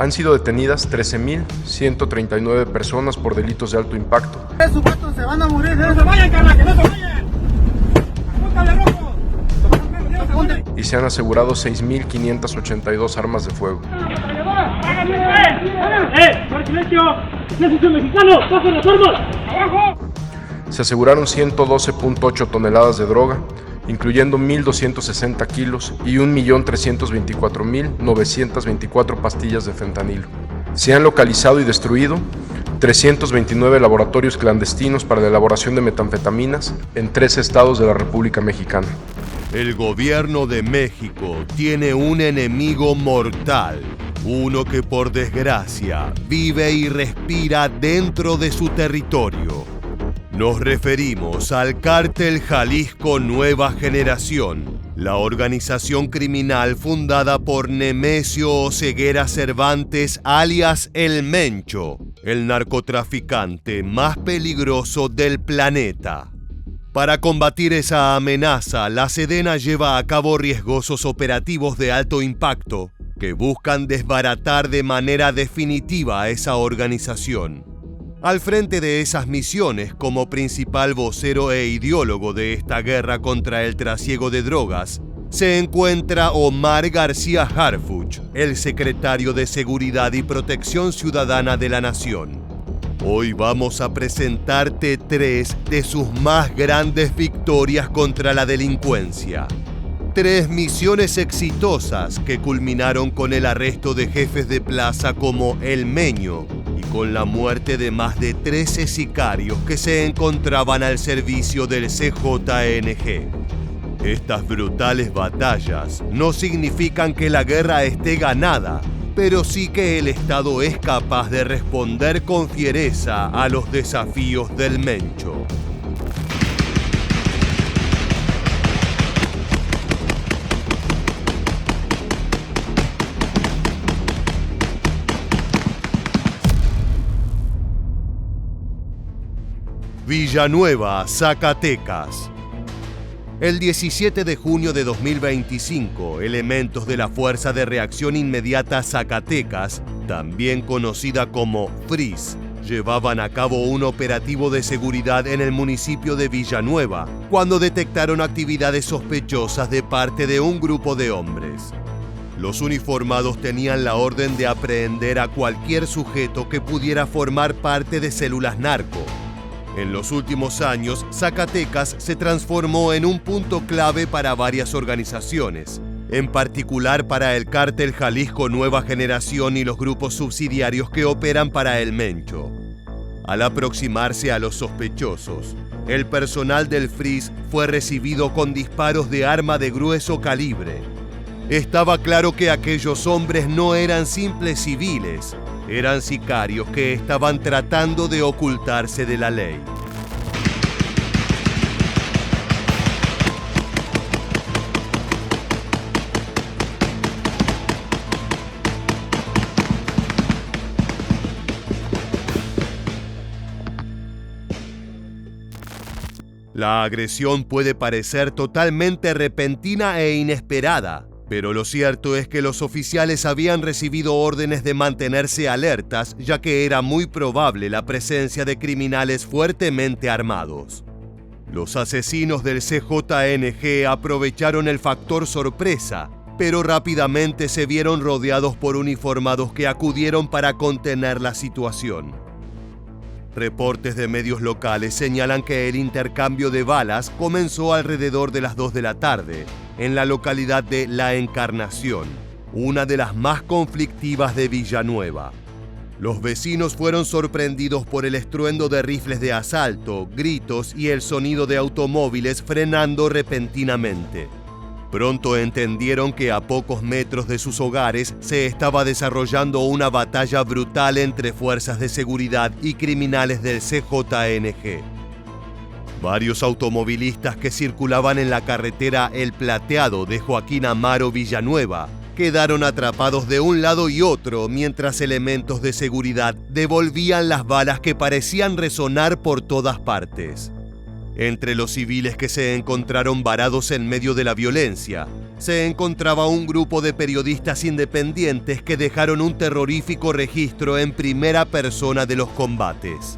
Han sido detenidas 13.139 personas por delitos de alto impacto. Esos vatos se van a morir, no se vayan, carnal, que no se vayan. Apúntale, rojo. Y se han asegurado 6.582 armas de fuego. ¡Silencio! ¡Silencio mexicano! ¡Pasen las armas! ¡Abajo! Se aseguraron 112.8 toneladas de droga, incluyendo 1.260 kilos y 1.324.924 pastillas de fentanilo. Se han localizado y destruido 329 laboratorios clandestinos para la elaboración de metanfetaminas en 3 estados de la República Mexicana. El gobierno de México tiene un enemigo mortal, uno que por desgracia vive y respira dentro de su territorio. Nos referimos al Cártel Jalisco Nueva Generación, la organización criminal fundada por Nemesio Oseguera Cervantes, alias El Mencho, el narcotraficante más peligroso del planeta. Para combatir esa amenaza, la Sedena lleva a cabo riesgosos operativos de alto impacto que buscan desbaratar de manera definitiva a esa organización. Al frente de esas misiones, como principal vocero e ideólogo de esta guerra contra el trasiego de drogas, se encuentra Omar García Harfuch, el secretario de Seguridad y Protección Ciudadana de la Nación. Hoy vamos a presentarte 3 de sus más grandes victorias contra la delincuencia. 3 misiones exitosas que culminaron con el arresto de jefes de plaza como El Meño y con la muerte de más de 13 sicarios que se encontraban al servicio del CJNG. Estas brutales batallas no significan que la guerra esté ganada, pero sí que el Estado es capaz de responder con fiereza a los desafíos del Mencho. Villanueva, Zacatecas. El 17 de junio de 2025, elementos de la Fuerza de Reacción Inmediata Zacatecas, también conocida como FRIS, llevaban a cabo un operativo de seguridad en el municipio de Villanueva, cuando detectaron actividades sospechosas de parte de un grupo de hombres. Los uniformados tenían la orden de apreender a cualquier sujeto que pudiera formar parte de células narco. En los últimos años, Zacatecas se transformó en un punto clave para varias organizaciones, en particular para el Cártel Jalisco Nueva Generación y los grupos subsidiarios que operan para El Mencho. Al aproximarse a los sospechosos, el personal del FRIS fue recibido con disparos de arma de grueso calibre. Estaba claro que aquellos hombres no eran simples civiles, eran sicarios que estaban tratando de ocultarse de la ley. La agresión puede parecer totalmente repentina e inesperada, pero lo cierto es que los oficiales habían recibido órdenes de mantenerse alertas, ya que era muy probable la presencia de criminales fuertemente armados. Los asesinos del CJNG aprovecharon el factor sorpresa, pero rápidamente se vieron rodeados por uniformados que acudieron para contener la situación. Reportes de medios locales señalan que el intercambio de balas comenzó alrededor de las 2 de la tarde, en la localidad de La Encarnación, una de las más conflictivas de Villanueva. Los vecinos fueron sorprendidos por el estruendo de rifles de asalto, gritos y el sonido de automóviles frenando repentinamente. Pronto entendieron que a pocos metros de sus hogares se estaba desarrollando una batalla brutal entre fuerzas de seguridad y criminales del CJNG. Varios automovilistas que circulaban en la carretera El Plateado de Joaquín Amaro Villanueva quedaron atrapados de un lado y otro mientras elementos de seguridad devolvían las balas que parecían resonar por todas partes. Entre los civiles que se encontraron varados en medio de la violencia, se encontraba un grupo de periodistas independientes que dejaron un terrorífico registro en primera persona de los combates.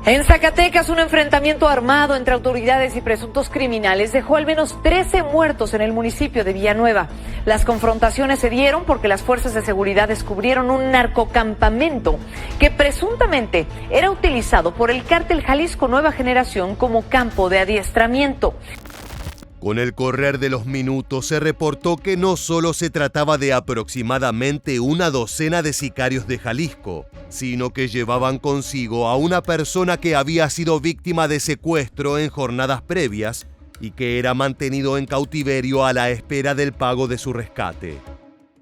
En Zacatecas, un enfrentamiento armado entre autoridades y presuntos criminales dejó al menos 13 muertos en el municipio de Villanueva. Las confrontaciones se dieron porque las fuerzas de seguridad descubrieron un narcocampamento que presuntamente era utilizado por el cártel Jalisco Nueva Generación como campo de adiestramiento. Con el correr de los minutos se reportó que no solo se trataba de aproximadamente una docena de sicarios de Jalisco, sino que llevaban consigo a una persona que había sido víctima de secuestro en jornadas previas y que era mantenido en cautiverio a la espera del pago de su rescate.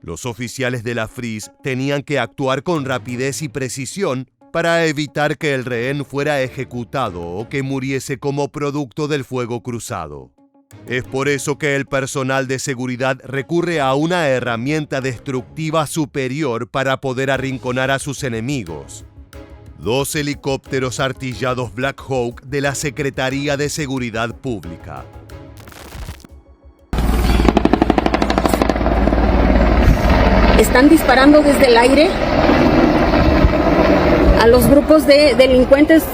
Los oficiales de la FRIS tenían que actuar con rapidez y precisión para evitar que el rehén fuera ejecutado o que muriese como producto del fuego cruzado. Es por eso que el personal de seguridad recurre a una herramienta destructiva superior para poder arrinconar a sus enemigos. 2 helicópteros artillados Black Hawk de la Secretaría de Seguridad Pública. Están disparando desde el aire a los grupos de delincuentes.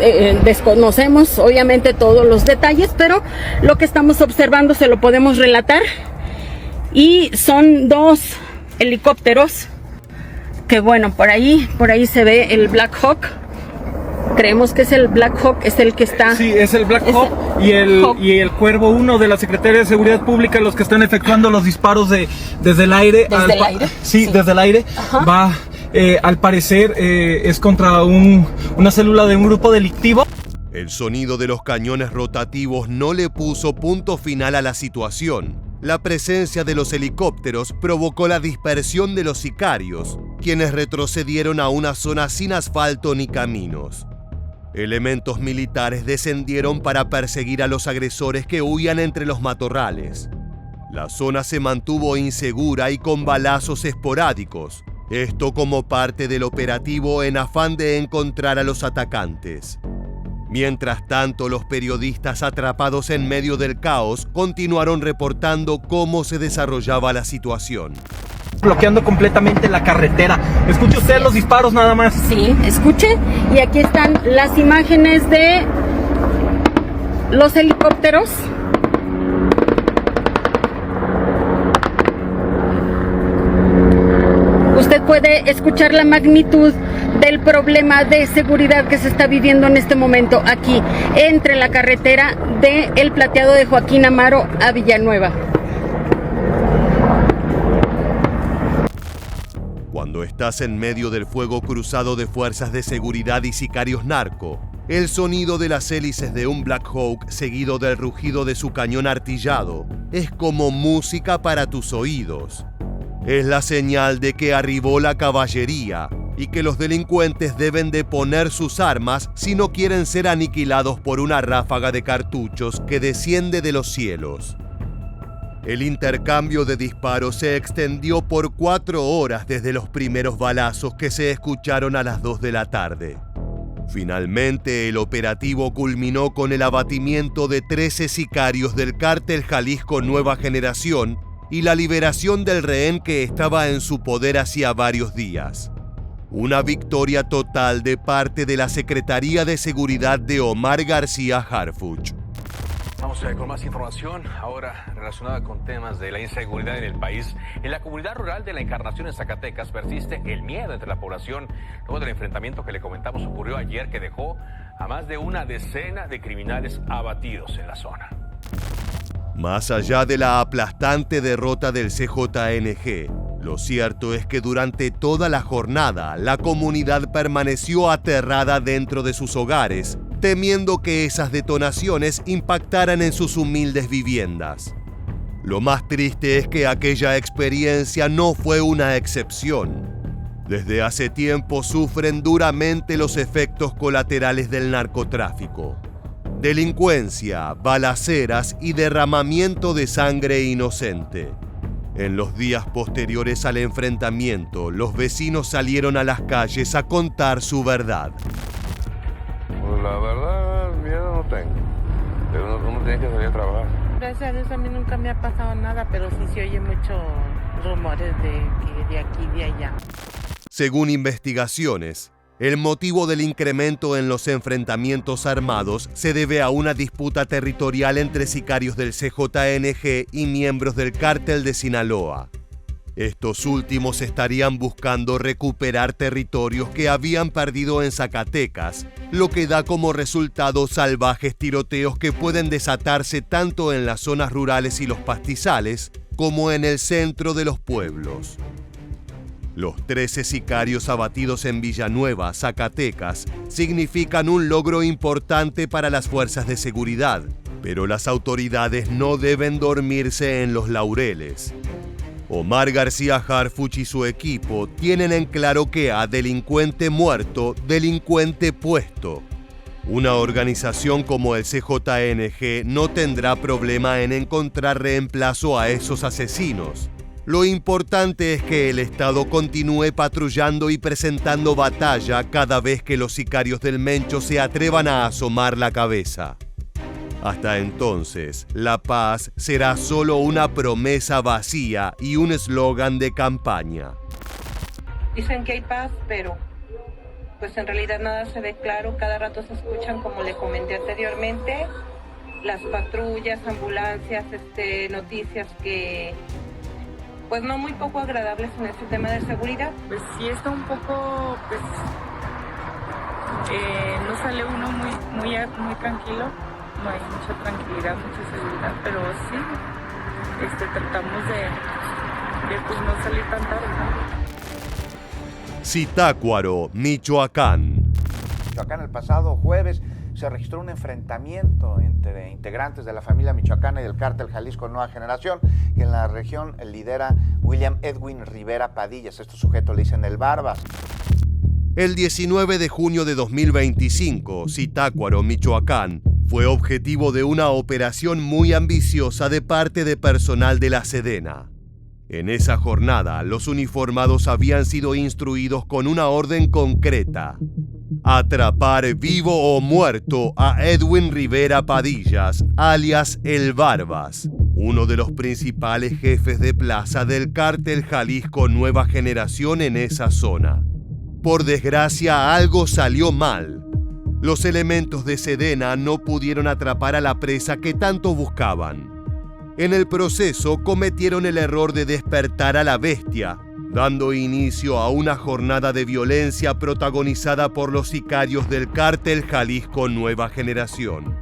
Desconocemos obviamente todos los detalles, pero lo que estamos observando se lo podemos relatar. Y son 2 helicópteros que, bueno, por ahí se ve el Black Hawk. Creemos que es el Black Hawk, es el que está... Sí, es el Black Hawk y el Cuervo 1 de la Secretaría de Seguridad Pública, los que están efectuando los disparos desde el aire. ¿Desde el aire? Sí, desde el aire. Ajá. Va... al parecer es contra una célula de un grupo delictivo. El sonido de los cañones rotativos no le puso punto final a la situación. La presencia de los helicópteros provocó la dispersión de los sicarios, quienes retrocedieron a una zona sin asfalto ni caminos. Elementos militares descendieron para perseguir a los agresores que huían entre los matorrales. La zona se mantuvo insegura y con balazos esporádicos. Esto como parte del operativo en afán de encontrar a los atacantes. Mientras tanto, los periodistas atrapados en medio del caos continuaron reportando cómo se desarrollaba la situación. Bloqueando completamente la carretera. ¿Escucha usted los disparos nada más? Sí, escuche. Y aquí están las imágenes de los helicópteros. Usted puede escuchar la magnitud del problema de seguridad que se está viviendo en este momento aquí, entre la carretera de El Plateado de Joaquín Amaro a Villanueva. Cuando estás en medio del fuego cruzado de fuerzas de seguridad y sicarios narco, el sonido de las hélices de un Black Hawk seguido del rugido de su cañón artillado es como música para tus oídos. Es la señal de que arribó la caballería y que los delincuentes deben de poner sus armas si no quieren ser aniquilados por una ráfaga de cartuchos que desciende de los cielos. El intercambio de disparos se extendió por 4 horas desde los primeros balazos que se escucharon a las 2 de la tarde. Finalmente, el operativo culminó con el abatimiento de 13 sicarios del cártel Jalisco Nueva Generación y la liberación del rehén que estaba en su poder hacía varios días. Una victoria total de parte de la Secretaría de Seguridad de Omar García Harfuch. Vamos con más información, ahora relacionada con temas de la inseguridad en el país. En la comunidad rural de La Encarnación en Zacatecas persiste el miedo entre la población luego del enfrentamiento que le comentamos ocurrió ayer, que dejó a más de una decena de criminales abatidos en la zona. Más allá de la aplastante derrota del CJNG, lo cierto es que durante toda la jornada la comunidad permaneció aterrada dentro de sus hogares, temiendo que esas detonaciones impactaran en sus humildes viviendas. Lo más triste es que aquella experiencia no fue una excepción. Desde hace tiempo sufren duramente los efectos colaterales del narcotráfico. Delincuencia, balaceras y derramamiento de sangre inocente. En los días posteriores al enfrentamiento, los vecinos salieron a las calles a contar su verdad. Pues la verdad, miedo no tengo, pero uno tiene que salir a trabajar. gracias a Dios a mí nunca me ha pasado nada, pero sí se oye muchos rumores de que de aquí y de allá. Según investigaciones, el motivo del incremento en los enfrentamientos armados se debe a una disputa territorial entre sicarios del CJNG y miembros del cártel de Sinaloa. Estos últimos estarían buscando recuperar territorios que habían perdido en Zacatecas, lo que da como resultado salvajes tiroteos que pueden desatarse tanto en las zonas rurales y los pastizales como en el centro de los pueblos. Los 13 sicarios abatidos en Villanueva, Zacatecas, significan un logro importante para las fuerzas de seguridad, pero las autoridades no deben dormirse en los laureles. Omar García Harfuch y su equipo tienen en claro que a delincuente muerto, delincuente puesto. Una organización como el CJNG no tendrá problema en encontrar reemplazo a esos asesinos. Lo importante es que el Estado continúe patrullando y presentando batalla cada vez que los sicarios del Mencho se atrevan a asomar la cabeza. Hasta entonces, la paz será solo una promesa vacía y un eslogan de campaña. Dicen que hay paz, pero pues en realidad nada se ve claro. Cada rato se escuchan, como le comenté anteriormente, las patrullas, ambulancias, noticias que pues no muy poco agradables en este tema de seguridad. Pues sí está un poco, pues no sale uno muy tranquilo. No hay mucha tranquilidad, mucha seguridad, pero sí, tratamos de pues, no salir tan tarde, ¿no? Zitácuaro, Michoacán. Michoacán, el pasado jueves se registró un enfrentamiento entre integrantes de la familia michoacana y del cártel Jalisco Nueva Generación, que en la región lidera William Edwin Rivera Padillas. Este sujeto le dicen el Barbas. El 19 de junio de 2025, Zitácuaro, Michoacán, fue objetivo de una operación muy ambiciosa de parte de personal de la Sedena. En esa jornada, los uniformados habían sido instruidos con una orden concreta: atrapar vivo o muerto a Edwin Rivera Padillas, alias El Barbas, uno de los principales jefes de plaza del cártel Jalisco Nueva Generación en esa zona. Por desgracia, algo salió mal. Los elementos de Sedena no pudieron atrapar a la presa que tanto buscaban. En el proceso cometieron el error de despertar a la bestia, dando inicio a una jornada de violencia protagonizada por los sicarios del cártel Jalisco Nueva Generación.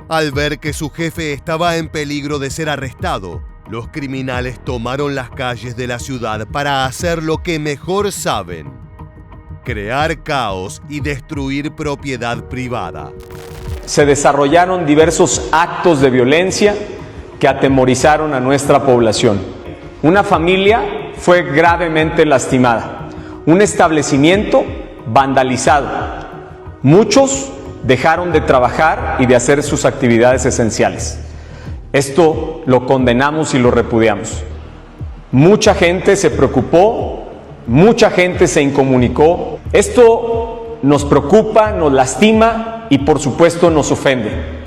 Al ver que su jefe estaba en peligro de ser arrestado, los criminales tomaron las calles de la ciudad para hacer lo que mejor saben: crear caos y destruir propiedad privada. Se desarrollaron diversos actos de violencia que atemorizaron a nuestra población. Una familia fue gravemente lastimada. Un establecimiento vandalizado. Muchos dejaron de trabajar y de hacer sus actividades esenciales. Esto lo condenamos y lo repudiamos. Mucha gente se preocupó. Mucha gente se incomunicó. Esto nos preocupa, nos lastima y por supuesto nos ofende.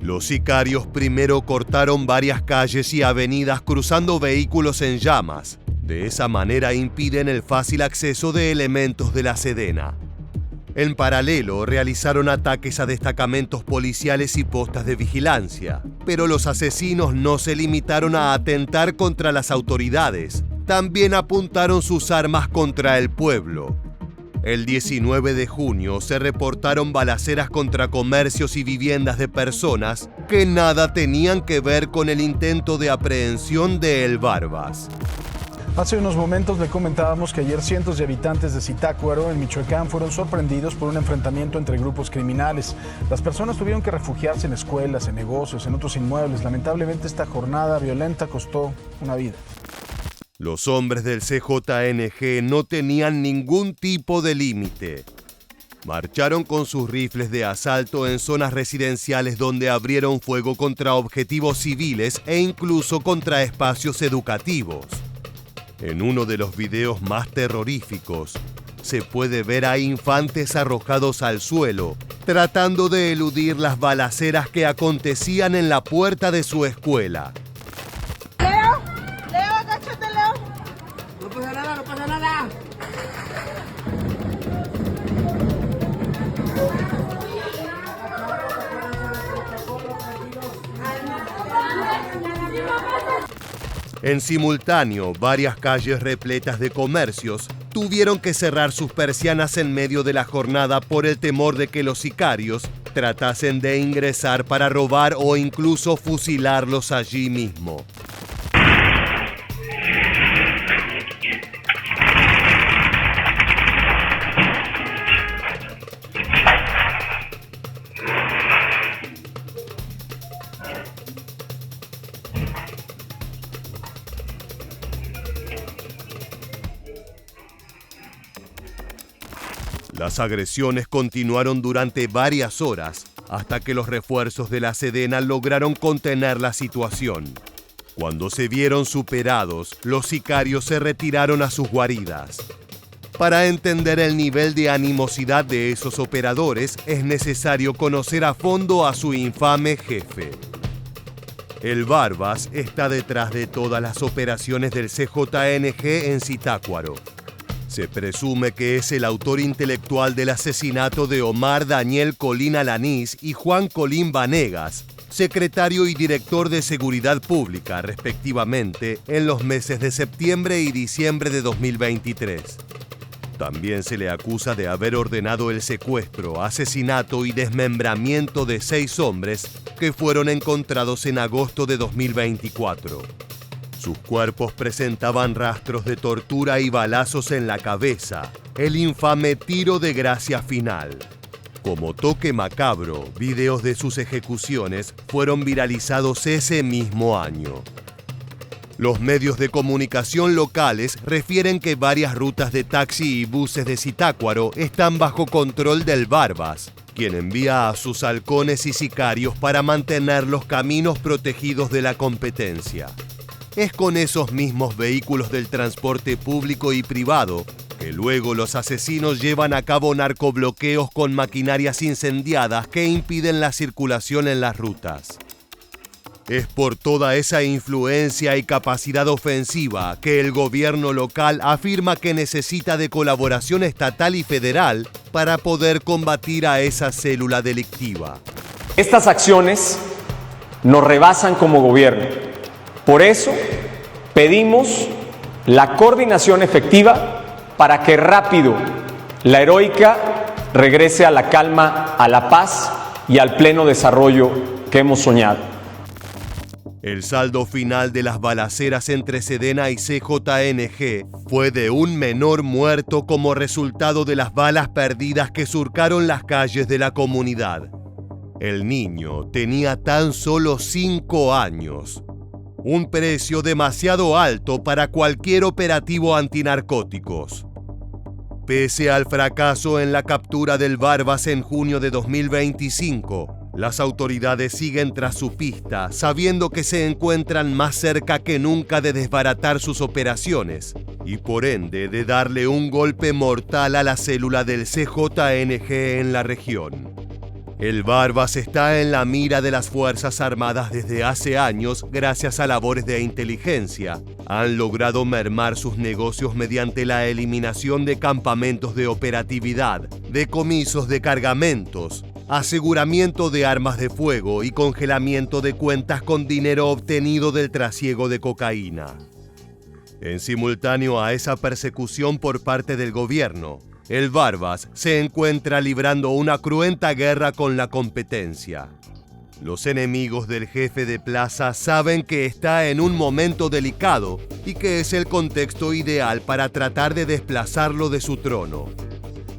Los sicarios primero cortaron varias calles y avenidas cruzando vehículos en llamas. De esa manera impiden el fácil acceso de elementos de la Sedena. En paralelo, realizaron ataques a destacamentos policiales y postas de vigilancia. Pero los asesinos no se limitaron a atentar contra las autoridades. También apuntaron sus armas contra el pueblo. El 19 de junio se reportaron balaceras contra comercios y viviendas de personas que nada tenían que ver con el intento de aprehensión de El Barbas. Hace unos momentos le comentábamos que ayer cientos de habitantes de Zitácuaro, en Michoacán, fueron sorprendidos por un enfrentamiento entre grupos criminales. Las personas tuvieron que refugiarse en escuelas, en negocios, en otros inmuebles. Lamentablemente, esta jornada violenta costó una vida. Los hombres del CJNG no tenían ningún tipo de límite. Marcharon con sus rifles de asalto en zonas residenciales donde abrieron fuego contra objetivos civiles e incluso contra espacios educativos. En uno de los videos más terroríficos, se puede ver a infantes arrojados al suelo, tratando de eludir las balaceras que acontecían en la puerta de su escuela. Leo, agáchate, Leo. No pasa nada, no pasa nada. En simultáneo, varias calles repletas de comercios tuvieron que cerrar sus persianas en medio de la jornada por el temor de que los sicarios tratasen de ingresar para robar o incluso fusilarlos allí mismo. Las agresiones continuaron durante varias horas hasta que los refuerzos de la Sedena lograron contener la situación. Cuando se vieron superados, los sicarios se retiraron a sus guaridas. Para entender el nivel de animosidad de esos operadores, es necesario conocer a fondo a su infame jefe. El Barbas está detrás de todas las operaciones del CJNG en Zitácuaro. Se presume que es el autor intelectual del asesinato de Omar Daniel Colín Alanís y Juan Colín Vanegas, secretario y director de Seguridad Pública, respectivamente, en los meses de septiembre y diciembre de 2023. También se le acusa de haber ordenado el secuestro, asesinato y desmembramiento de 6 hombres que fueron encontrados en agosto de 2024. Sus cuerpos presentaban rastros de tortura y balazos en la cabeza, el infame tiro de gracia final. Como toque macabro, videos de sus ejecuciones fueron viralizados ese mismo año. Los medios de comunicación locales refieren que varias rutas de taxi y buses de Zitácuaro están bajo control del Barbas, quien envía a sus halcones y sicarios para mantener los caminos protegidos de la competencia. Es con esos mismos vehículos del transporte público y privado que luego los asesinos llevan a cabo narcobloqueos con maquinarias incendiadas que impiden la circulación en las rutas. Es por toda esa influencia y capacidad ofensiva que el gobierno local afirma que necesita de colaboración estatal y federal para poder combatir a esa célula delictiva. Estas acciones nos rebasan como gobierno. Por eso, pedimos la coordinación efectiva para que rápido la heroica regrese a la calma, a la paz y al pleno desarrollo que hemos soñado. El saldo final de las balaceras entre Sedena y CJNG fue de un menor muerto como resultado de las balas perdidas que surcaron las calles de la comunidad. El niño tenía tan solo 5 años. Un precio demasiado alto para cualquier operativo antinarcóticos. Pese al fracaso en la captura del Barbas en junio de 2025, las autoridades siguen tras su pista, sabiendo que se encuentran más cerca que nunca de desbaratar sus operaciones y por ende de darle un golpe mortal a la célula del CJNG en la región. El Barbas está en la mira de las Fuerzas Armadas desde hace años gracias a labores de inteligencia. Han logrado mermar sus negocios mediante la eliminación de campamentos de operatividad, decomisos de cargamentos, aseguramiento de armas de fuego y congelamiento de cuentas con dinero obtenido del trasiego de cocaína. En simultáneo a esa persecución por parte del gobierno, el Barbas se encuentra librando una cruenta guerra con la competencia. Los enemigos del jefe de plaza saben que está en un momento delicado y que es el contexto ideal para tratar de desplazarlo de su trono.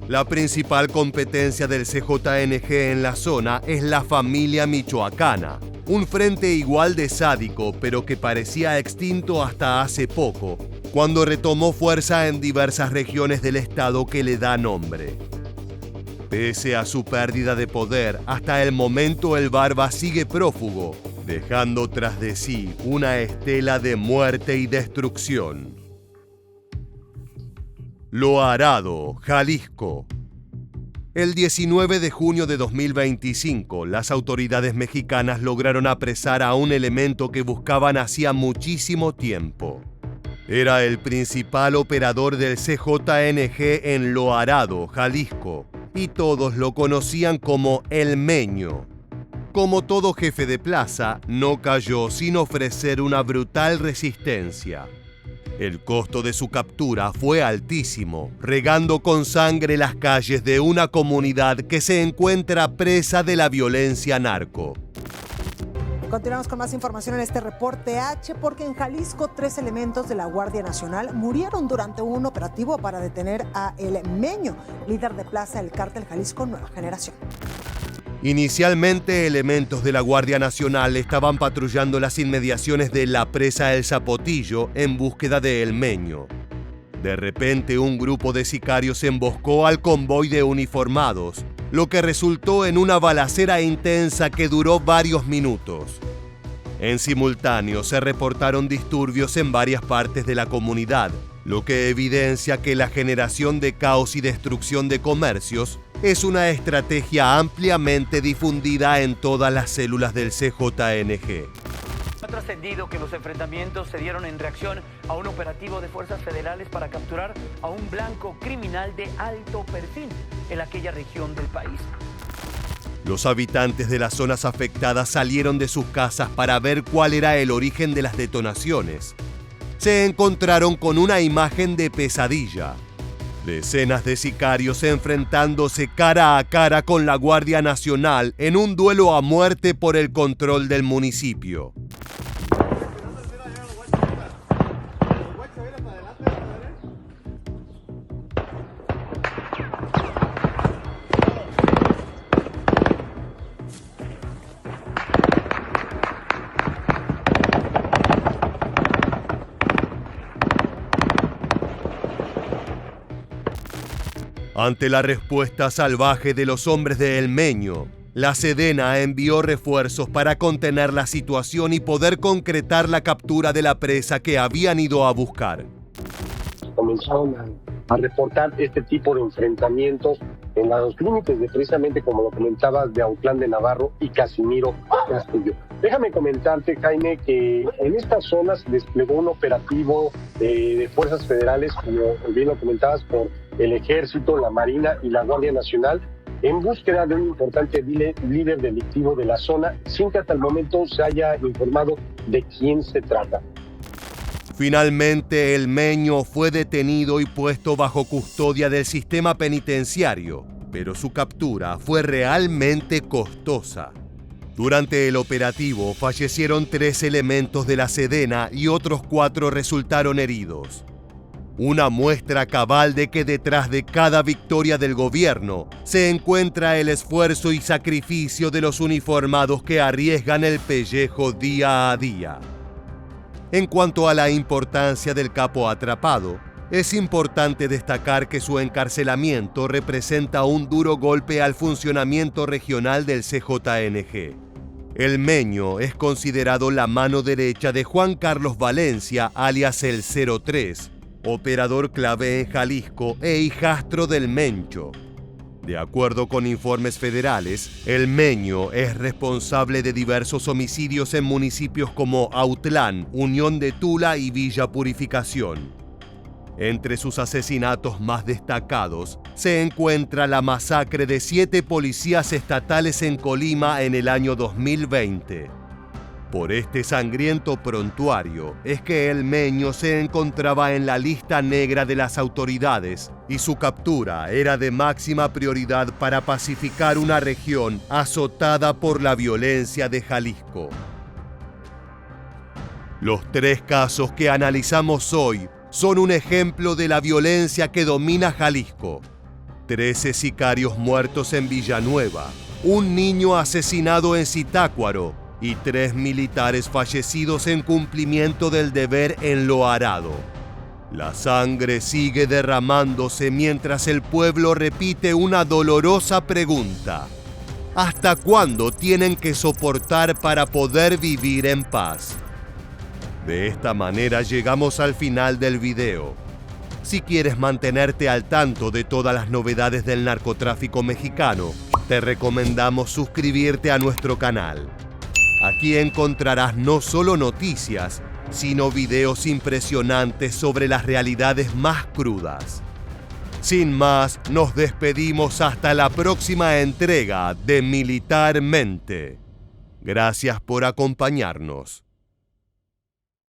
La principal competencia del CJNG en la zona es la familia michoacana, un frente igual de sádico pero que parecía extinto hasta hace poco, cuando retomó fuerza en diversas regiones del estado que le da nombre. Pese a su pérdida de poder, hasta el momento el Barbas sigue prófugo, dejando tras de sí una estela de muerte y destrucción. Lo Arado, Jalisco. El 19 de junio de 2025, las autoridades mexicanas lograron apresar a un elemento que buscaban hacía muchísimo tiempo. Era el principal operador del CJNG en Lo Arado, Jalisco, y todos lo conocían como El Meño. Como todo jefe de plaza, no cayó sin ofrecer una brutal resistencia. El costo de su captura fue altísimo, regando con sangre las calles de una comunidad que se encuentra presa de la violencia narco. Continuamos con más información en este reporte H, porque en Jalisco 3 elementos de la Guardia Nacional murieron durante un operativo para detener a El Meño, líder de plaza del cártel Jalisco Nueva Generación. Inicialmente, elementos de la Guardia Nacional estaban patrullando las inmediaciones de la presa El Zapotillo en búsqueda de El Meño. De repente, un grupo de sicarios emboscó al convoy de uniformados, lo que resultó en una balacera intensa que duró varios minutos. En simultáneo, se reportaron disturbios en varias partes de la comunidad, lo que evidencia que la generación de caos y destrucción de comercios es una estrategia ampliamente difundida en todas las células del CJNG. Ha trascendido que los enfrentamientos se dieron en reacción a un operativo de fuerzas federales para capturar a un blanco criminal de alto perfil en aquella región del país. Los habitantes de las zonas afectadas salieron de sus casas para ver cuál era el origen de las detonaciones. Se encontraron con una imagen de pesadilla. Decenas de sicarios enfrentándose cara a cara con la Guardia Nacional en un duelo a muerte por el control del municipio. Ante la respuesta salvaje de los hombres de El Meño, la Sedena envió refuerzos para contener la situación y poder concretar la captura de la presa que habían ido a buscar. Comenzaron a reportar este tipo de enfrentamientos en los límites de, precisamente como lo comentabas, de Autlán de Navarro y Casimiro Castillo. Déjame comentarte, Jaime, que en estas zonas se desplegó un operativo de fuerzas federales, como bien lo comentabas, por el Ejército, la Marina y la Guardia Nacional, en búsqueda de un importante líder delictivo de la zona, sin que hasta el momento se haya informado de quién se trata. Finalmente, El Meño fue detenido y puesto bajo custodia del sistema penitenciario, pero su captura fue realmente costosa. Durante el operativo fallecieron 3 elementos de la Sedena y otros 4 resultaron heridos. Una muestra cabal de que detrás de cada victoria del gobierno se encuentra el esfuerzo y sacrificio de los uniformados que arriesgan el pellejo día a día. En cuanto a la importancia del capo atrapado, es importante destacar que su encarcelamiento representa un duro golpe al funcionamiento regional del CJNG. El Meño es considerado la mano derecha de Juan Carlos Valencia, alias el 03, operador clave en Jalisco e hijastro del Mencho. De acuerdo con informes federales, El Meño es responsable de diversos homicidios en municipios como Autlán, Unión de Tula y Villa Purificación. Entre sus asesinatos más destacados se encuentra la masacre de 7 policías estatales en Colima en el año 2020. Por este sangriento prontuario es que El Meño se encontraba en la lista negra de las autoridades y su captura era de máxima prioridad para pacificar una región azotada por la violencia de Jalisco. Los 3 casos que analizamos hoy son un ejemplo de la violencia que domina Jalisco. 13 sicarios muertos en Villanueva, un niño asesinado en Zitácuaro y 3 militares fallecidos en cumplimiento del deber en Lo Arado. La sangre sigue derramándose mientras el pueblo repite una dolorosa pregunta: ¿hasta cuándo tienen que soportar para poder vivir en paz? De esta manera llegamos al final del video. Si quieres mantenerte al tanto de todas las novedades del narcotráfico mexicano, te recomendamos suscribirte a nuestro canal. Aquí encontrarás no solo noticias, sino videos impresionantes sobre las realidades más crudas. Sin más, nos despedimos hasta la próxima entrega de Militarmente. Gracias por acompañarnos.